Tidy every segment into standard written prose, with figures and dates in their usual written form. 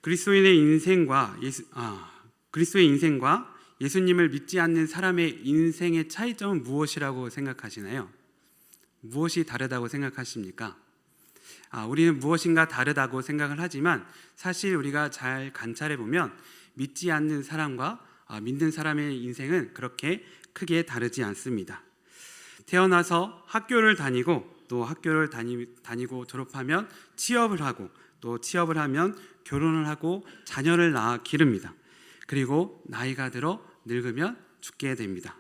그리스도의 인생과 예수님을 믿지 않는 사람의 인생의 차이점은 무엇이라고 생각하시나요? 무엇이 다르다고 생각하십니까? 우리는 무엇인가 다르다고 생각을 하지만 사실 우리가 잘 관찰해 보면 믿지 않는 사람과 믿는 사람의 인생은 그렇게 크게 다르지 않습니다. 태어나서 학교를 다니고 또 학교를 다니고 졸업하면 취업을 하고 또 취업을 하면 결혼을 하고 자녀를 낳아 기릅니다. 그리고 나이가 들어 늙으면 죽게 됩니다.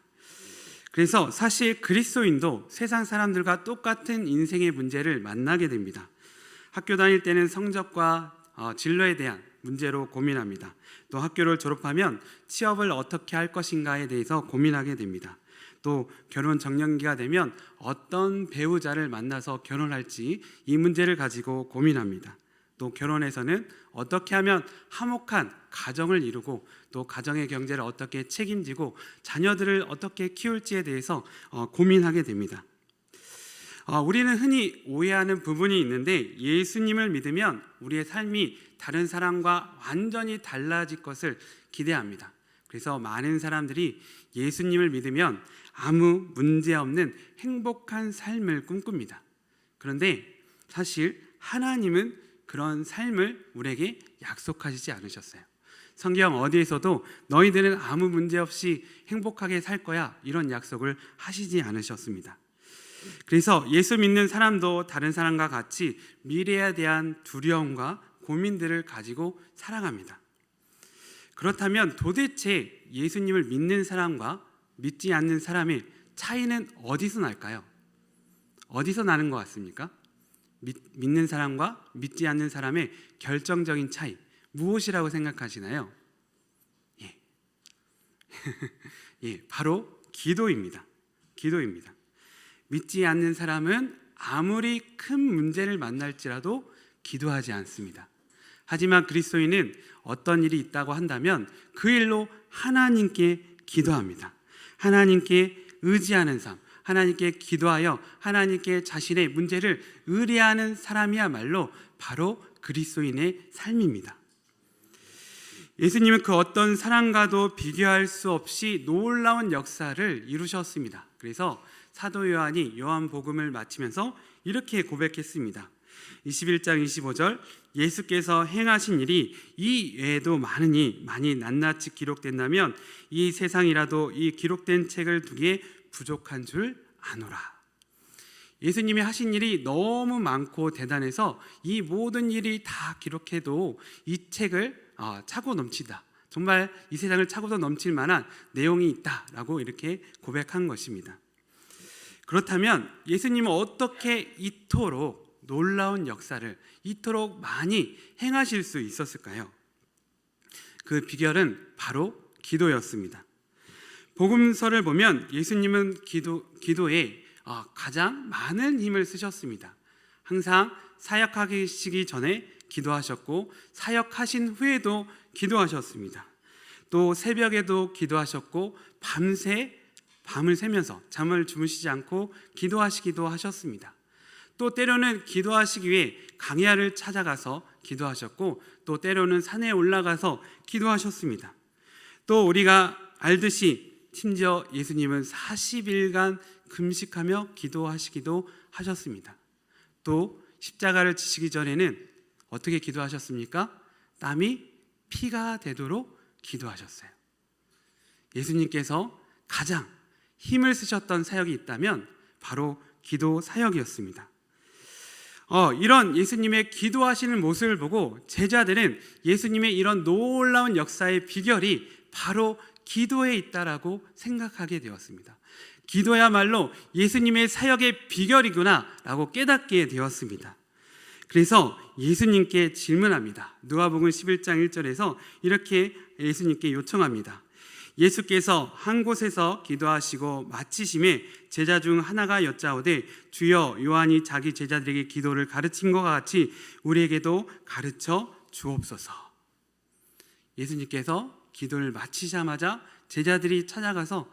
그래서 사실 그리스도인도 세상 사람들과 똑같은 인생의 문제를 만나게 됩니다. 학교 다닐 때는 성적과 진로에 대한 문제로 고민합니다. 또 학교를 졸업하면 취업을 어떻게 할 것인가에 대해서 고민하게 됩니다. 또 결혼 적령기가 되면 어떤 배우자를 만나서 결혼할지 이 문제를 가지고 고민합니다. 또 결혼해서는 어떻게 하면 화목한 가정을 이루고 또 가정의 경제를 어떻게 책임지고 자녀들을 어떻게 키울지에 대해서 고민하게 됩니다. 우리는 흔히 오해하는 부분이 있는데 예수님을 믿으면 우리의 삶이 다른 사람과 완전히 달라질 것을 기대합니다. 그래서 많은 사람들이 예수님을 믿으면 아무 문제 없는 행복한 삶을 꿈꿉니다. 그런데 사실 하나님은 그런 삶을 우리에게 약속하시지 않으셨어요. 성경 어디에서도 너희들은 아무 문제 없이 행복하게 살 거야 이런 약속을 하시지 않으셨습니다. 그래서 예수 믿는 사람도 다른 사람과 같이 미래에 대한 두려움과 고민들을 가지고 살아갑니다. 그렇다면 도대체 예수님을 믿는 사람과 믿지 않는 사람의 차이는 어디서 날까요? 어디서 나는 것 같습니까? 믿는 사람과 믿지 않는 사람의 결정적인 차이 무엇이라고 생각하시나요? 바로 기도입니다. 믿지 않는 사람은 아무리 큰 문제를 만날지라도 기도하지 않습니다. 하지만 그리스도인은 어떤 일이 있다고 한다면 그 일로 하나님께 기도합니다. 하나님께 의지하는 삶, 하나님께 기도하여 하나님께 자신의 문제를 의뢰하는 사람이야말로 바로 그리스도인의 삶입니다. 예수님은 그 어떤 사람과도 비교할 수 없이 놀라운 역사를 이루셨습니다. 그래서 사도 요한이 요한복음을 마치면서 이렇게 고백했습니다. 21장 25절 예수께서 행하신 일이 이 외에도 많으니 많이 낱낱이 기록된다면 이 세상이라도 이 기록된 책을 두기에 부족한 줄 아노라. 예수님이 하신 일이 너무 많고 대단해서 이 모든 일이 다 기록해도 이 책을 차고 넘치다. 정말 이 세상을 차고도 넘칠 만한 내용이 있다라고 이렇게 고백한 것입니다. 그렇다면 예수님은 어떻게 이토록 놀라운 역사를 이토록 많이 행하실 수 있었을까요? 그 비결은 바로 기도였습니다. 복음서를 보면 예수님은 기도에 가장 많은 힘을 쓰셨습니다. 항상 사역하시기 전에 기도하셨고 사역하신 후에도 기도하셨습니다. 또 새벽에도 기도하셨고 밤을 새면서 잠을 주무시지 않고 기도하시기도 하셨습니다. 또 때로는 기도하시기 위해 강야를 찾아가서 기도하셨고 또 때로는 산에 올라가서 기도하셨습니다. 또 우리가 알듯이 심지어 예수님은 40일간 금식하며 기도하시기도 하셨습니다. 또 십자가를 지시기 전에는 어떻게 기도하셨습니까? 땀이 피가 되도록 기도하셨어요. 예수님께서 가장 힘을 쓰셨던 사역이 있다면 바로 기도 사역이었습니다. 이런 예수님의 기도하시는 모습을 보고 제자들은 예수님의 이런 놀라운 역사의 비결이 바로 기도에 있다라고 생각하게 되었습니다. 기도야말로 예수님의 사역의 비결이구나라고 깨닫게 되었습니다. 그래서 예수님께 질문합니다. 누가복음 11장 1절에서 이렇게 예수님께 요청합니다. 예수께서 한 곳에서 기도하시고 마치심에 제자 중 하나가 여짜오되 주여 요한이 자기 제자들에게 기도를 가르친 것 같이 우리에게도 가르쳐 주옵소서. 예수님께서 기도를 마치자마자 제자들이 찾아가서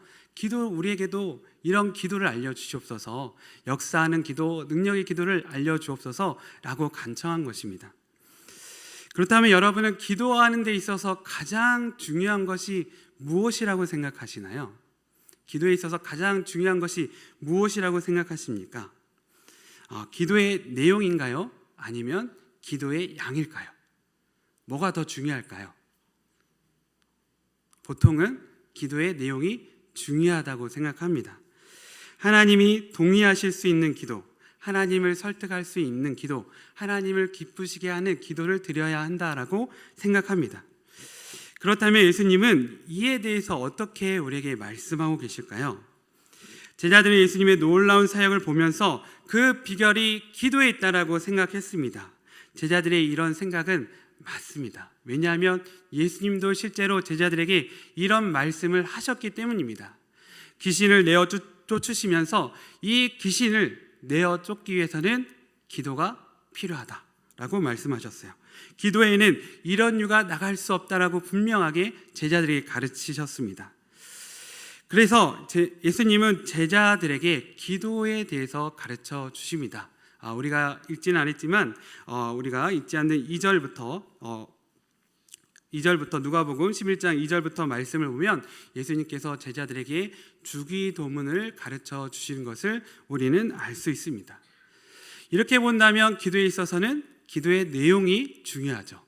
우리에게도 이런 기도를 알려주시옵소서, 역사하는 기도, 능력의 기도를 알려주옵소서 라고 간청한 것입니다. 그렇다면 여러분은 기도하는 데 있어서 가장 중요한 것이 무엇이라고 생각하시나요? 기도에 있어서 가장 중요한 것이 무엇이라고 생각하십니까? 기도의 내용인가요? 아니면 기도의 양일까요? 뭐가 더 중요할까요? 보통은 기도의 내용이 중요하다고 생각합니다. 하나님이 동의하실 수 있는 기도, 하나님을 설득할 수 있는 기도, 하나님을 기쁘시게 하는 기도를 드려야 한다라고 생각합니다. 그렇다면 예수님은 이에 대해서 어떻게 우리에게 말씀하고 계실까요? 제자들은 예수님의 놀라운 사역을 보면서 그 비결이 기도에 있다라고 생각했습니다. 제자들의 이런 생각은 맞습니다. 왜냐하면 예수님도 실제로 제자들에게 이런 말씀을 하셨기 때문입니다. 귀신을 내어 쫓으시면서 이 귀신을 내어 쫓기 위해서는 기도가 필요하다라고 말씀하셨어요. 기도에는 이런 유가 나갈 수 없다라고 분명하게 제자들에게 가르치셨습니다. 그래서 예수님은 제자들에게 기도에 대해서 가르쳐 주십니다. 우리가 읽지는 않았지만 우리가 읽지 않는 2절부터 누가복음 11장 2절부터 말씀을 보면 예수님께서 제자들에게 주기도문을 가르쳐 주시는 것을 우리는 알 수 있습니다. 이렇게 본다면 기도에 있어서는 기도의 내용이 중요하죠.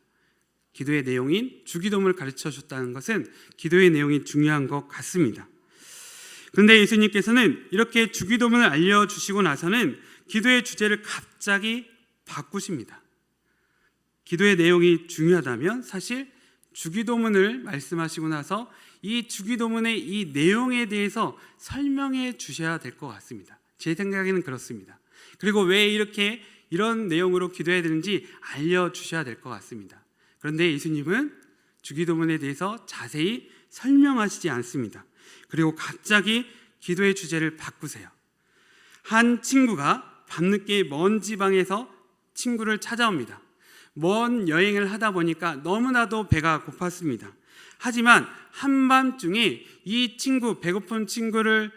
기도의 내용인 주기도문을 가르쳐 줬다는 것은 기도의 내용이 중요한 것 같습니다. 그런데 예수님께서는 이렇게 주기도문을 알려주시고 나서는 기도의 주제를 갑자기 바꾸십니다. 기도의 내용이 중요하다면 사실 주기도문을 말씀하시고 나서 이 주기도문의 이 내용에 대해서 설명해 주셔야 될 것 같습니다. 제 생각에는 그렇습니다. 그리고 왜 이렇게 이런 내용으로 기도해야 되는지 알려주셔야 될 것 같습니다. 그런데 예수님은 주기도문에 대해서 자세히 설명하시지 않습니다. 그리고 갑자기 기도의 주제를 바꾸세요. 한 친구가 밤늦게 먼 지방에서 친구를 찾아옵니다. 먼 여행을 하다 보니까 너무나도 배가 고팠습니다. 하지만 한밤중에 이 친구, 배고픈 친구를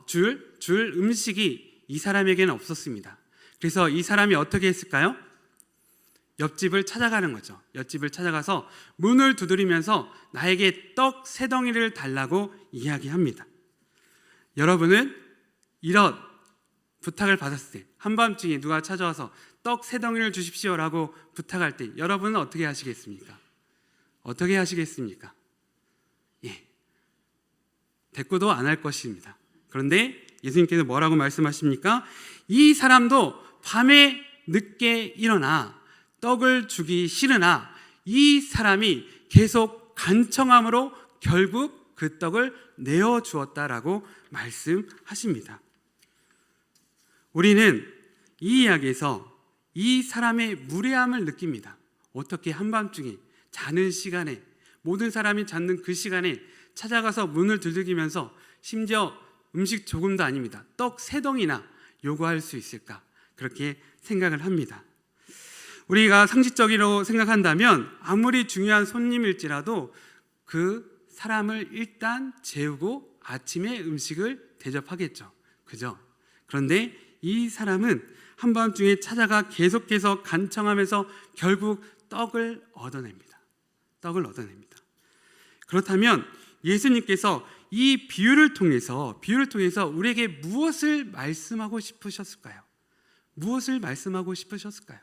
줄 음식이 이 사람에게는 없었습니다. 그래서 이 사람이 어떻게 했을까요? 옆집을 찾아가는 거죠. 옆집을 찾아가서 문을 두드리면서 나에게 떡 3덩이를 달라고 이야기합니다. 여러분은 이런 부탁을 받았을 때, 한밤중에 누가 찾아와서 떡 3덩이를 주십시오라고 부탁할 때 여러분은 어떻게 하시겠습니까? 어떻게 하시겠습니까? 대꾸도 안 할 것입니다. 그런데 예수님께서 뭐라고 말씀하십니까? 이 사람도 밤에 늦게 일어나 떡을 주기 싫으나 이 사람이 계속 간청함으로 결국 그 떡을 내어 주었다라고 말씀하십니다. 우리는 이 이야기에서 이 사람의 무례함을 느낍니다. 어떻게 한밤중에 자는 시간에, 모든 사람이 자는 그 시간에 찾아가서 문을 두들기면서 심지어 음식 조금도 아닙니다. 떡 3덩이나 요구할 수 있을까? 그렇게 생각을 합니다. 우리가 상식적으로 생각한다면 아무리 중요한 손님일지라도 그 사람을 일단 재우고 아침에 음식을 대접하겠죠. 그죠? 그런데 이 사람은 한밤중에 찾아가 계속해서 간청하면서 결국 떡을 얻어냅니다. 떡을 얻어냅니다. 그렇다면 예수님께서 이 비유를 통해서 우리에게 무엇을 말씀하고 싶으셨을까요? 무엇을 말씀하고 싶으셨을까요?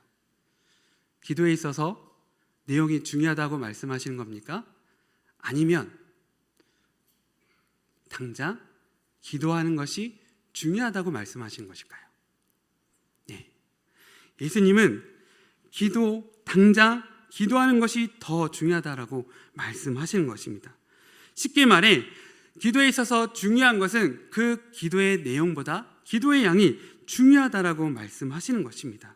기도에 있어서 내용이 중요하다고 말씀하시는 겁니까? 아니면 당장 기도하는 것이 중요하다고 말씀하시는 것일까요? 예수님은 당장 기도하는 것이 더 중요하다라고 말씀하시는 것입니다. 쉽게 말해 기도에 있어서 중요한 것은 그 기도의 내용보다 기도의 양이 중요하다라고 말씀하시는 것입니다.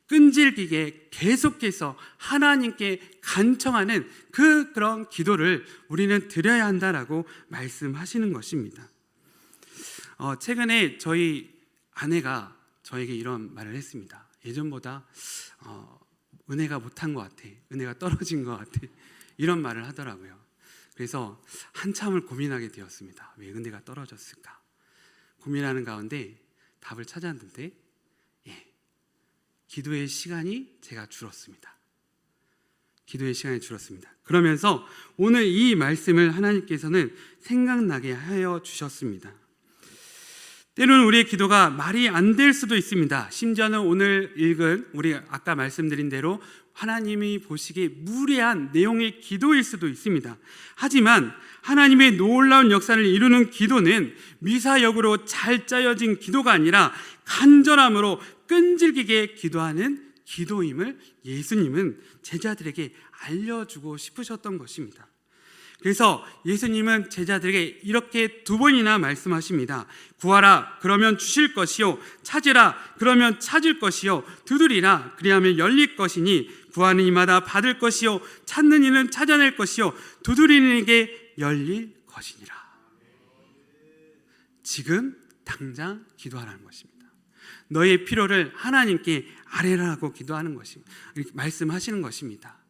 끈질기게 계속해서 하나님께 간청하는 그런 기도를 우리는 드려야 한다라고 말씀하시는 것입니다. 최근에 저희 아내가 저에게 이런 말을 했습니다. 예전보다 은혜가 못한 것 같아, 은혜가 떨어진 것 같아, 이런 말을 하더라고요. 그래서 한참을 고민하게 되었습니다. 왜 은혜가 떨어졌을까? 고민하는 가운데 답을 찾았는데 기도의 시간이 제가 줄었습니다. 기도의 시간이 줄었습니다. 그러면서 오늘 이 말씀을 하나님께서는 생각나게 하여 주셨습니다. 때로는 우리의 기도가 말이 안 될 수도 있습니다. 심지어는 오늘 읽은 우리 아까 말씀드린 대로 하나님이 보시기에 무례한 내용의 기도일 수도 있습니다. 하지만 하나님의 놀라운 역사를 이루는 기도는 미사역으로 잘 짜여진 기도가 아니라 간절함으로 끈질기게 기도하는 기도임을 예수님은 제자들에게 알려주고 싶으셨던 것입니다. 그래서 예수님은 제자들에게 이렇게 2번이나 말씀하십니다. 구하라 그러면 주실 것이요, 찾으라 그러면 찾을 것이요, 두드리라 그리하면 열릴 것이니 구하는 이마다 받을 것이요, 찾는 이는 찾아낼 것이요, 두드리는 이에게 열릴 것이니라. 지금 당장 기도하라는 것입니다. 너의 필요를 하나님께 아뢰라고 기도하는 것입니다. 말씀하시는 것입니다.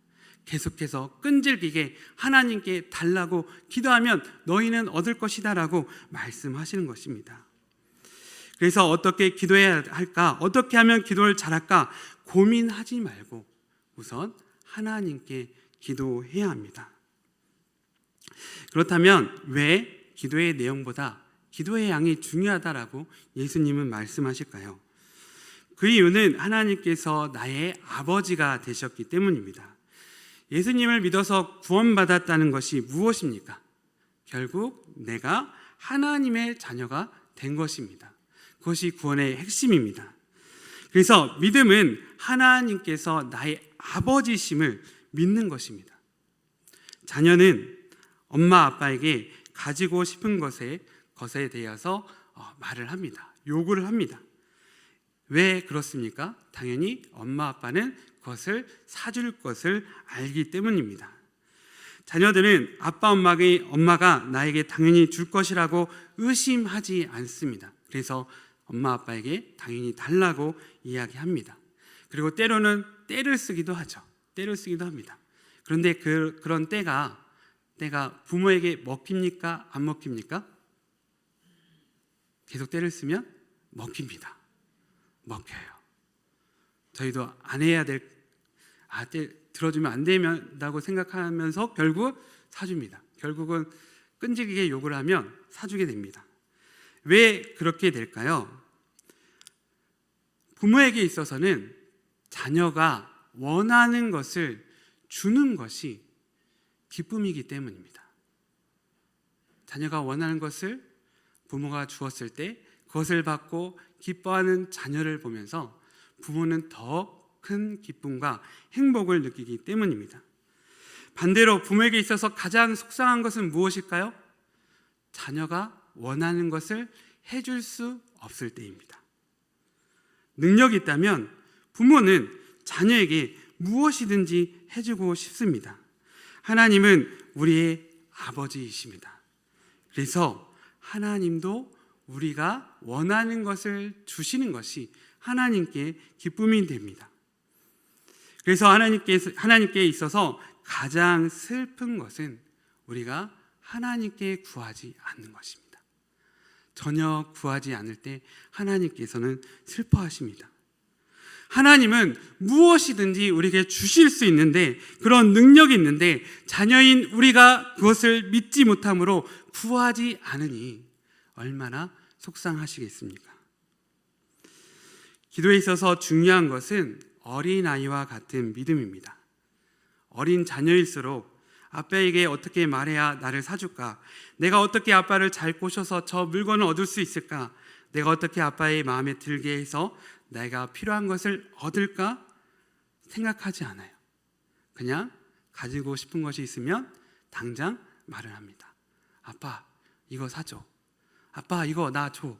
계속해서 끈질기게 하나님께 달라고 기도하면 너희는 얻을 것이다 라고 말씀하시는 것입니다. 그래서 어떻게 기도해야 할까? 어떻게 하면 기도를 잘할까? 고민하지 말고 우선 하나님께 기도해야 합니다. 그렇다면 왜 기도의 내용보다 기도의 양이 중요하다라고 예수님은 말씀하실까요? 그 이유는 하나님께서 나의 아버지가 되셨기 때문입니다. 예수님을 믿어서 구원받았다는 것이 무엇입니까? 결국 내가 하나님의 자녀가 된 것입니다. 그것이 구원의 핵심입니다. 그래서 믿음은 하나님께서 나의 아버지심을 믿는 것입니다. 자녀는 엄마 아빠에게 가지고 싶은 것에 대해서 말을 합니다. 요구를 합니다. 왜 그렇습니까? 당연히 엄마 아빠는 그것을 사줄 것을 알기 때문입니다. 자녀들은 아빠 엄마가 나에게 당연히 줄 것이라고 의심하지 않습니다. 그래서 엄마 아빠에게 당연히 달라고 이야기합니다. 그리고 때로는 떼를 쓰기도 하죠. 떼를 쓰기도 합니다. 그런데 그런 떼가 부모에게 먹힙니까? 안 먹힙니까? 계속 떼를 쓰면 먹힙니다. 먹혀요. 저희도 안 해야 들어주면 안 된다고 생각하면서 결국 사줍니다. 결국은 끈질기게 욕을 하면 사주게 됩니다. 왜 그렇게 될까요? 부모에게 있어서는 자녀가 원하는 것을 주는 것이 기쁨이기 때문입니다. 자녀가 원하는 것을 부모가 주었을 때 그것을 받고 기뻐하는 자녀를 보면서 부모는 더 큰 기쁨과 행복을 느끼기 때문입니다. 반대로 부모에게 있어서 가장 속상한 것은 무엇일까요? 자녀가 원하는 것을 해줄 수 없을 때입니다. 능력이 있다면 부모는 자녀에게 무엇이든지 해주고 싶습니다. 하나님은 우리의 아버지이십니다. 그래서 하나님도 우리가 원하는 것을 주시는 것이 하나님께 기쁨이 됩니다. 그래서 하나님께 있어서 가장 슬픈 것은 우리가 하나님께 구하지 않는 것입니다. 전혀 구하지 않을 때 하나님께서는 슬퍼하십니다. 하나님은 무엇이든지 우리에게 주실 수 있는데, 그런 능력이 있는데 자녀인 우리가 그것을 믿지 못함으로 구하지 않으니 얼마나 속상하시겠습니까? 기도에 있어서 중요한 것은 어린아이와 같은 믿음입니다. 어린 자녀일수록 아빠에게 어떻게 말해야 나를 사줄까? 내가 어떻게 아빠를 잘 꼬셔서 저 물건을 얻을 수 있을까? 내가 어떻게 아빠의 마음에 들게 해서 내가 필요한 것을 얻을까? 생각하지 않아요. 그냥 가지고 싶은 것이 있으면 당장 말을 합니다. 아빠, 이거 사줘. 아빠, 이거 나 줘.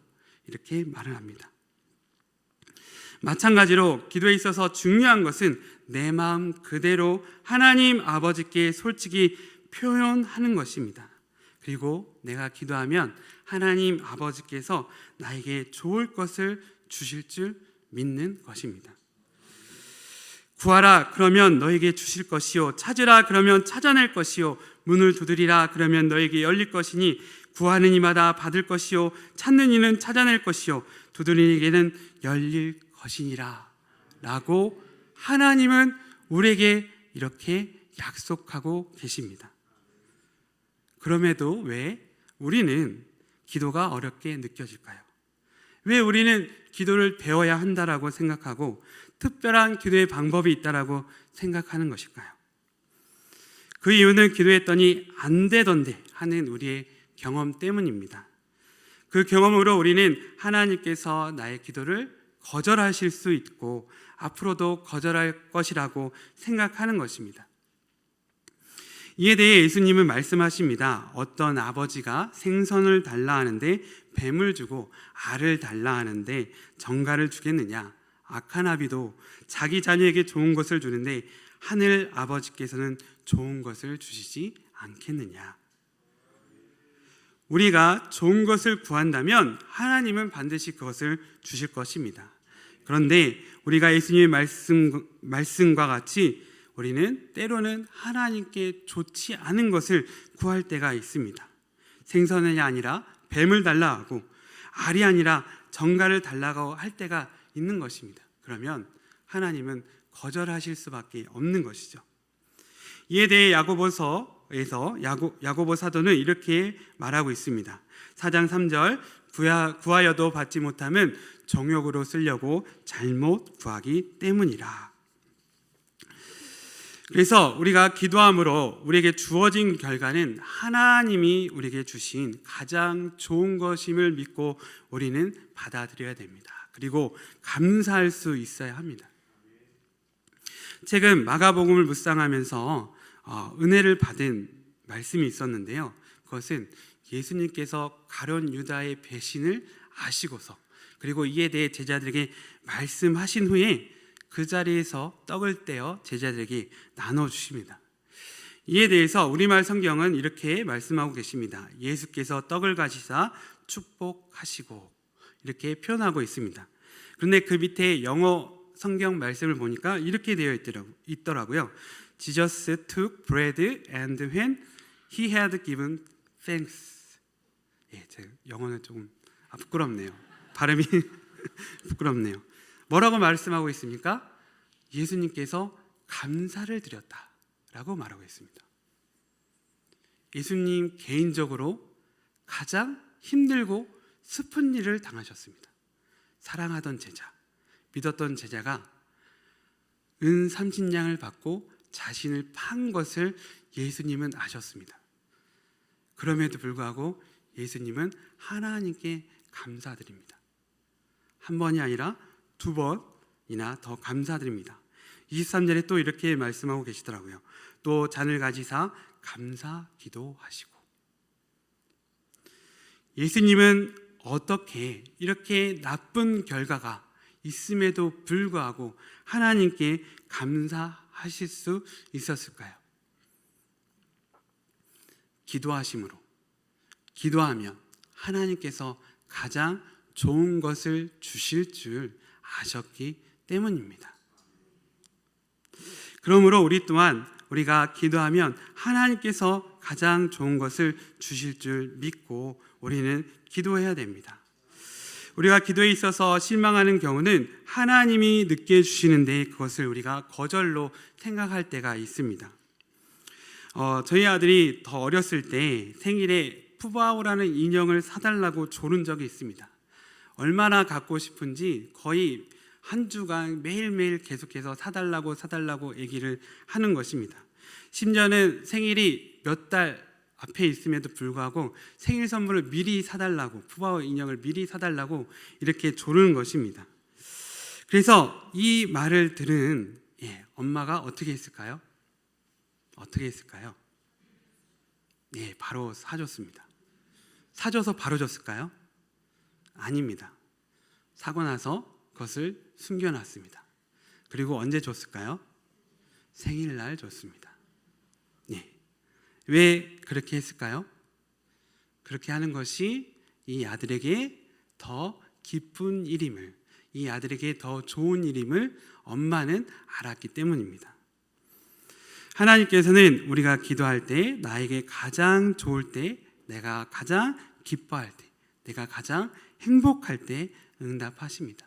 이렇게 말을 합니다. 마찬가지로 기도에 있어서 중요한 것은 내 마음 그대로 하나님 아버지께 솔직히 표현하는 것입니다. 그리고 내가 기도하면 하나님 아버지께서 나에게 좋을 것을 주실 줄 믿는 것입니다. 구하라 그러면 너에게 주실 것이요, 찾으라 그러면 찾아낼 것이요, 문을 두드리라 그러면 너에게 열릴 것이니 구하는 이마다 받을 것이요, 찾는 이는 찾아낼 것이요, 두드리는 이에게는 열릴 것이니라 라고 하나님은 우리에게 이렇게 약속하고 계십니다. 그럼에도 왜 우리는 기도가 어렵게 느껴질까요? 왜 우리는 기도를 배워야 한다라고 생각하고 특별한 기도의 방법이 있다라고 생각하는 것일까요? 그 이유는 기도했더니 안 되던데 하는 우리의 경험 때문입니다. 그 경험으로 우리는 하나님께서 나의 기도를 거절하실 수 있고 앞으로도 거절할 것이라고 생각하는 것입니다. 이에 대해 예수님은 말씀하십니다. 어떤 아버지가 생선을 달라 하는데 뱀을 주고 알을 달라 하는데 정갈을 주겠느냐? 악한 아비도 자기 자녀에게 좋은 것을 주는데 하늘 아버지께서는 좋은 것을 주시지 않겠느냐? 우리가 좋은 것을 구한다면 하나님은 반드시 그것을 주실 것입니다. 그런데 우리가 예수님의 말씀과 같이 우리는 때로는 하나님께 좋지 않은 것을 구할 때가 있습니다. 생선이 아니라 뱀을 달라 하고 알이 아니라 정갈을 달라고 할 때가 있는 것입니다. 그러면 하나님은 거절하실 수밖에 없는 것이죠. 이에 대해 야고보서에서 야고보 사도는 이렇게 말하고 있습니다. 4장 3절 구하여도 받지 못하면 정욕으로 쓰려고 잘못 구하기 때문이라. 그래서 우리가 기도함으로 우리에게 주어진 결과는 하나님이 우리에게 주신 가장 좋은 것임을 믿고 우리는 받아들여야 됩니다. 그리고 감사할 수 있어야 합니다. 최근 마가복음을 묵상하면서 은혜를 받은 말씀이 있었는데요. 그것은 예수님께서 가룟 유다의 배신을 아시고서 그리고 이에 대해 제자들에게 말씀하신 후에 그 자리에서 떡을 떼어 제자들에게 나눠주십니다. 이에 대해서 우리말 성경은 이렇게 말씀하고 계십니다. 예수께서 떡을 가지사 축복하시고 이렇게 표현하고 있습니다. 그런데 그 밑에 영어 성경 말씀을 보니까 이렇게 되어 있더라고요. Jesus took bread and when he had given thanks. 제 영어는 조금 부끄럽네요. 발음이 부끄럽네요. 뭐라고 말씀하고 있습니까? 예수님께서 감사를 드렸다라고 말하고 있습니다. 예수님 개인적으로 가장 힘들고 슬픈 일을 당하셨습니다. 사랑하던 제자, 믿었던 제자가 은 30냥을 받고 자신을 판 것을 예수님은 아셨습니다. 그럼에도 불구하고 예수님은 하나님께 감사드립니다. 한 번이 아니라 2번이나 더 감사드립니다. 23절에 또 이렇게 말씀하고 계시더라고요. 또 잔을 가지사 감사 기도하시고. 예수님은 어떻게 이렇게 나쁜 결과가 있음에도 불구하고 하나님께 감사하실 수 있었을까요? 기도하심으로, 기도하면 하나님께서 가장 좋은 것을 주실 줄 아셨기 때문입니다. 그러므로 우리 또한 우리가 기도하면 하나님께서 가장 좋은 것을 주실 줄 믿고 우리는 기도해야 됩니다. 우리가 기도에 있어서 실망하는 경우는 하나님이 늦게 주시는데 그것을 우리가 거절로 생각할 때가 있습니다. 저희 아들이 더 어렸을 때 생일에 푸바오라는 인형을 사달라고 조른 적이 있습니다. 얼마나 갖고 싶은지 거의 한 주간 매일매일 계속해서 사달라고 얘기를 하는 것입니다. 심지어는 생일이 몇 달 앞에 있음에도 불구하고 생일 선물을 미리 사달라고, 푸바오 인형을 미리 사달라고 이렇게 조르는 것입니다. 그래서 이 말을 들은 엄마가 어떻게 했을까요? 바로 사줬습니다. 사줘서 바로 줬을까요? 아닙니다. 사고 나서 그것을 숨겨놨습니다. 그리고 언제 줬을까요? 생일날 줬습니다. 왜 그렇게 했을까요? 그렇게 하는 것이 이 아들에게 더 기쁜 일임을, 이 아들에게 더 좋은 일임을 엄마는 알았기 때문입니다. 하나님께서는 우리가 기도할 때 나에게 가장 좋을 때, 내가 가장 기뻐할 때, 내가 가장 행복할 때 응답하십니다.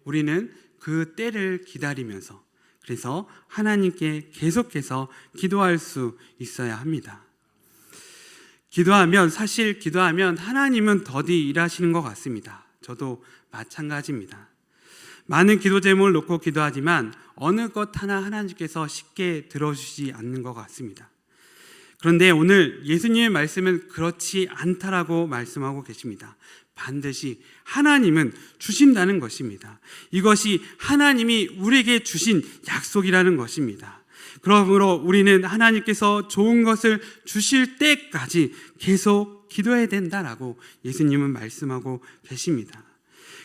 우리는 그 때를 기다리면서 그래서 하나님께 계속해서 기도할 수 있어야 합니다. 사실 기도하면 하나님은 더디 일하시는 것 같습니다. 저도 마찬가지입니다. 많은 기도 제목을 놓고 기도하지만 어느 것 하나 하나님께서 쉽게 들어주시지 않는 것 같습니다. 그런데 오늘 예수님의 말씀은 그렇지 않다라고 말씀하고 계십니다. 반드시 하나님은 주신다는 것입니다. 이것이 하나님이 우리에게 주신 약속이라는 것입니다. 그러므로 우리는 하나님께서 좋은 것을 주실 때까지 계속 기도해야 된다라고 예수님은 말씀하고 계십니다.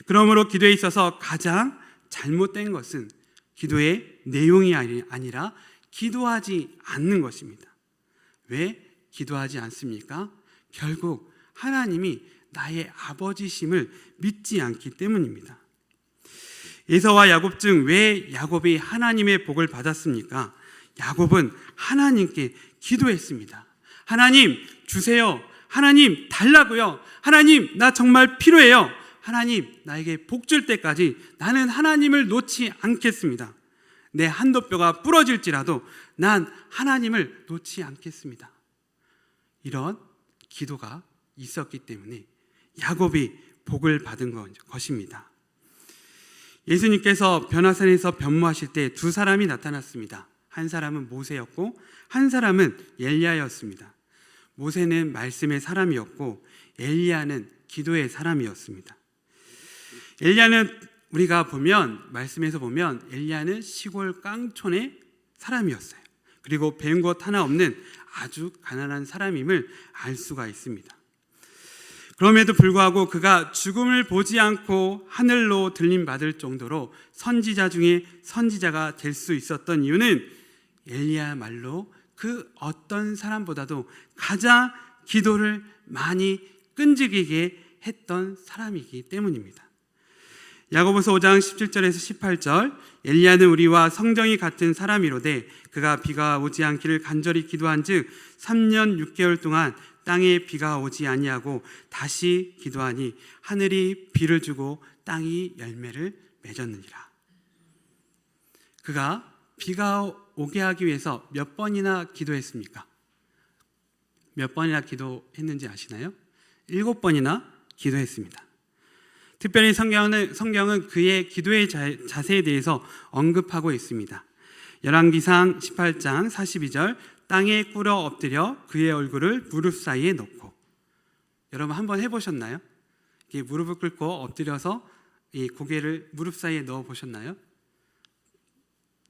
그러므로 기도에 있어서 가장 잘못된 것은 기도의 내용이 아니라 기도하지 않는 것입니다. 왜 기도하지 않습니까? 결국 하나님이 나의 아버지심을 믿지 않기 때문입니다. 에서와 야곱 중 왜 야곱이 하나님의 복을 받았습니까? 야곱은 하나님께 기도했습니다. 하나님 주세요. 하나님 달라고요. 하나님 나 정말 필요해요. 하나님 나에게 복 줄 때까지 나는 하나님을 놓지 않겠습니다. 내 한도뼈가 부러질지라도 난 하나님을 놓지 않겠습니다. 이런 기도가 있었기 때문에 야곱이 복을 받은 것입니다. 예수님께서 변화산에서 변모하실 때 두 사람이 나타났습니다. 한 사람은 모세였고 한 사람은 엘리야였습니다. 모세는 말씀의 사람이었고 엘리야는 기도의 사람이었습니다. 엘리야는 우리가 보면 말씀에서 보면 엘리야는 시골 깡촌의 사람이었어요. 그리고 배운 것 하나 없는 아주 가난한 사람임을 알 수가 있습니다. 그럼에도 불구하고 그가 죽음을 보지 않고 하늘로 들림받을 정도로 선지자 중에 선지자가 될 수 있었던 이유는 엘리야말로 그 어떤 사람보다도 가장 기도를 많이 끈질기게 했던 사람이기 때문입니다. 야고보서 5장 17절에서 18절 엘리야는 우리와 성정이 같은 사람이로되 그가 비가 오지 않기를 간절히 기도한즉 3년 6개월 동안 땅에 비가 오지 아니하고 다시 기도하니 하늘이 비를 주고 땅이 열매를 맺었느니라. 그가 비가 오게 하기 위해서 몇 번이나 기도했습니까? 몇 번이나 기도했는지 아시나요? 7번이나 기도했습니다. 특별히 성경은 그의 기도의 자세에 대해서 언급하고 있습니다. 열왕기상 18장 42절 땅에 꿇어 엎드려 그의 얼굴을 무릎 사이에 넣고. 여러분 한번 해보셨나요? 이렇게 무릎을 꿇고 엎드려서 이 고개를 무릎 사이에 넣어 보셨나요?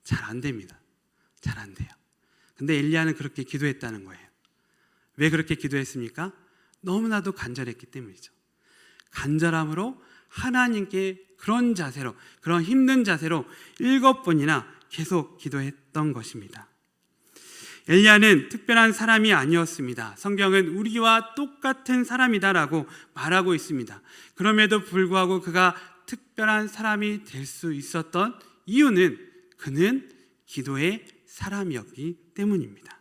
잘 안 됩니다. 잘 안 돼요. 근데 엘리야는 그렇게 기도했다는 거예요. 왜 그렇게 기도했습니까? 너무나도 간절했기 때문이죠. 간절함으로 하나님께 그런 자세로, 그런 힘든 자세로 7번이나 계속 기도했던 것입니다. 엘리야는 특별한 사람이 아니었습니다. 성경은 우리와 똑같은 사람이다라고 말하고 있습니다. 그럼에도 불구하고 그가 특별한 사람이 될 수 있었던 이유는 그는 기도의 사람이었기 때문입니다.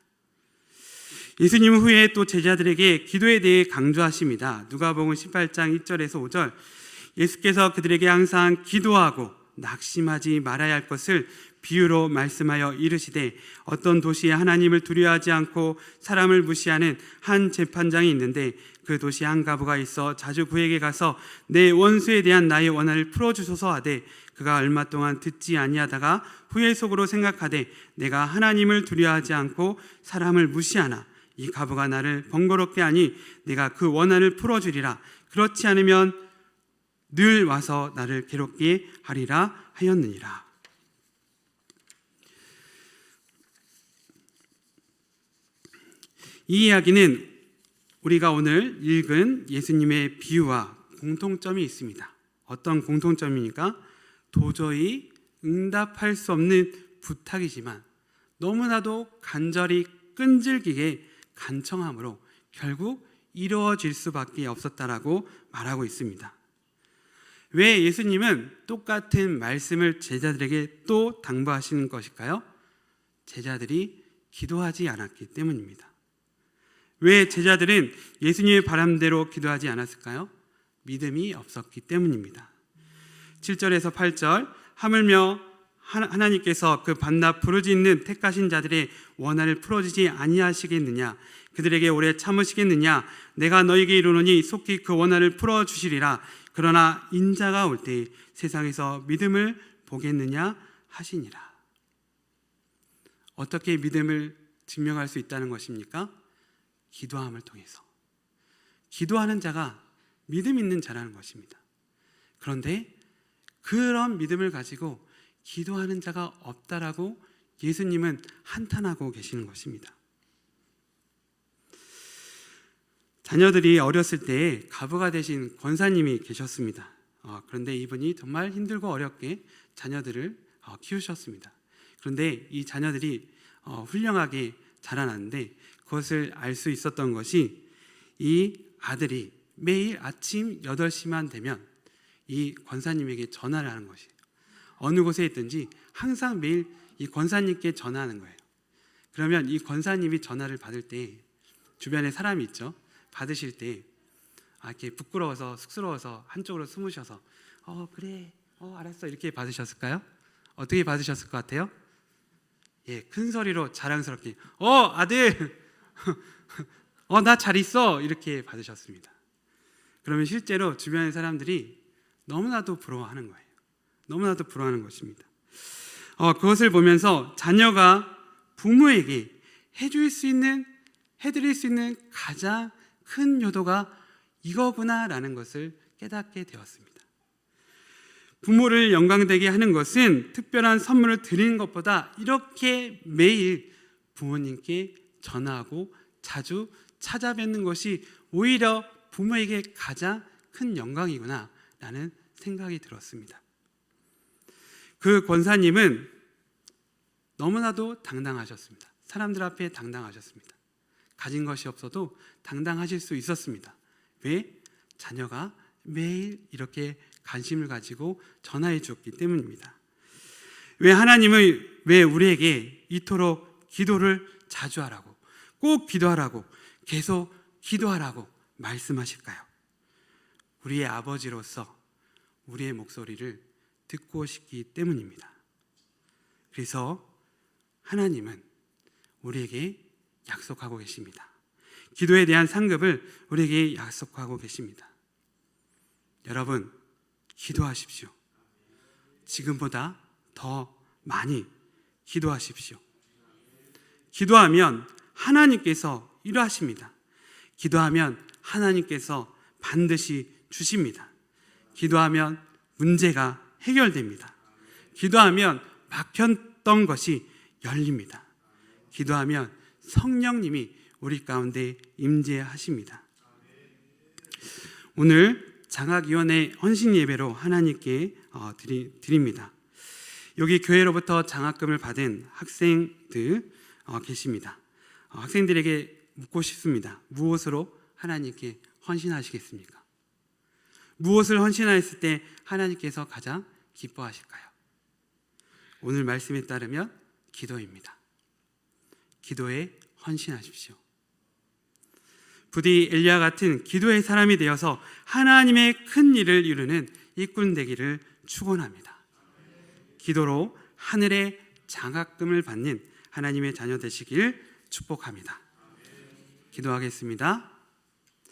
예수님은 후에 또 제자들에게 기도에 대해 강조하십니다. 누가복음 18장 1절에서 5절 예수께서 그들에게 항상 기도하고 낙심하지 말아야 할 것을 비유로 말씀하여 이르시되 어떤 도시에 하나님을 두려워하지 않고 사람을 무시하는 한 재판장이 있는데 그 도시에 한 과부가 있어 자주 그에게 가서 내 원수에 대한 나의 원한을 풀어주소서 하되 그가 얼마 동안 듣지 아니하다가 후에 속으로 생각하되 내가 하나님을 두려워하지 않고 사람을 무시하나 이 과부가 나를 번거롭게 하니 내가 그 원한을 풀어주리라. 그렇지 않으면 늘 와서 나를 괴롭게 하리라 하였느니라. 이 이야기는 우리가 오늘 읽은 예수님의 비유와 공통점이 있습니다. 어떤 공통점입니까? 도저히 응답할 수 없는 부탁이지만 너무나도 간절히 끈질기게 간청함으로 결국 이루어질 수밖에 없었다라고 말하고 있습니다. 왜 예수님은 똑같은 말씀을 제자들에게 또 당부하시는 것일까요? 제자들이 기도하지 않았기 때문입니다. 왜 제자들은 예수님의 바람대로 기도하지 않았을까요? 믿음이 없었기 때문입니다. 7절에서 8절 하물며 하나님께서 그 밤낮 부르짖는 택하신 자들의 원한을 풀어주지 아니하시겠느냐? 그들에게 오래 참으시겠느냐? 내가 너에게 이르노니 속히 그 원한을 풀어주시리라. 그러나 인자가 올 때 세상에서 믿음을 보겠느냐 하시니라. 어떻게 믿음을 증명할 수 있다는 것입니까? 기도함을 통해서. 기도하는 자가 믿음 있는 자라는 것입니다. 그런데 그런 믿음을 가지고 기도하는 자가 없다라고 예수님은 한탄하고 계시는 것입니다. 자녀들이 어렸을 때 가부가 되신 권사님이 계셨습니다. 그런데 이분이 정말 힘들고 어렵게 자녀들을 키우셨습니다. 그런데 이 자녀들이 훌륭하게 자라났는데 그것을 알 수 있었던 것이 이 아들이 매일 아침 8시만 되면 이 권사님에게 전화를 하는 것이에요. 어느 곳에 있든지 항상 매일 이 권사님께 전화하는 거예요. 그러면 이 권사님이 전화를 받을 때 주변에 사람이 있죠. 받으실 때 이렇게 부끄러워서 쑥스러워서 한쪽으로 숨으셔서 그래 알았어 이렇게 받으셨을까요? 어떻게 받으셨을 것 같아요? 큰 소리로 자랑스럽게 아들 나 잘 있어 이렇게 받으셨습니다. 그러면 실제로 주변의 사람들이 너무나도 부러워하는 거예요. 너무나도 부러워하는 것입니다. 그것을 보면서 자녀가 부모에게 해드릴 수 있는 가장 큰 효도가 이거구나라는 것을 깨닫게 되었습니다. 부모를 영광되게 하는 것은 특별한 선물을 드리는 것보다 이렇게 매일 부모님께 전화하고 자주 찾아뵙는 것이 오히려 부모에게 가장 큰 영광이구나라는 생각이 들었습니다. 그 권사님은 너무나도 당당하셨습니다. 사람들 앞에 당당하셨습니다. 가진 것이 없어도 당당하실 수 있었습니다. 왜? 자녀가 매일 이렇게 관심을 가지고 전화해 주었기 때문입니다. 왜 우리에게 이토록 기도를 자주 하라고, 꼭 기도하라고, 계속 기도하라고 말씀하실까요? 우리의 아버지로서 우리의 목소리를 듣고 싶기 때문입니다. 그래서 하나님은 우리에게 약속하고 계십니다. 기도에 대한 상급을 우리에게 약속하고 계십니다. 여러분, 기도하십시오. 지금보다 더 많이 기도하십시오. 기도하면 하나님께서 일하십니다. 기도하면 하나님께서 반드시 주십니다. 기도하면 문제가 해결됩니다. 기도하면 막혔던 것이 열립니다. 기도하면 성령님이 우리 가운데 임재하십니다. 오늘 장학위원회 헌신 예배로 하나님께 드립니다. 여기 교회로부터 장학금을 받은 학생들 계십니다. 학생들에게 묻고 싶습니다. 무엇으로 하나님께 헌신하시겠습니까? 무엇을 헌신하였을 때 하나님께서 가장 기뻐하실까요? 오늘 말씀에 따르면 기도입니다. 기도에 헌신하십시오. 부디 엘리야 같은 기도의 사람이 되어서 하나님의 큰 일을 이루는 일꾼 되기를 축원합니다. 기도로 하늘의 장학금을 받는 하나님의 자녀 되시길 축복합니다. 기도하겠습니다.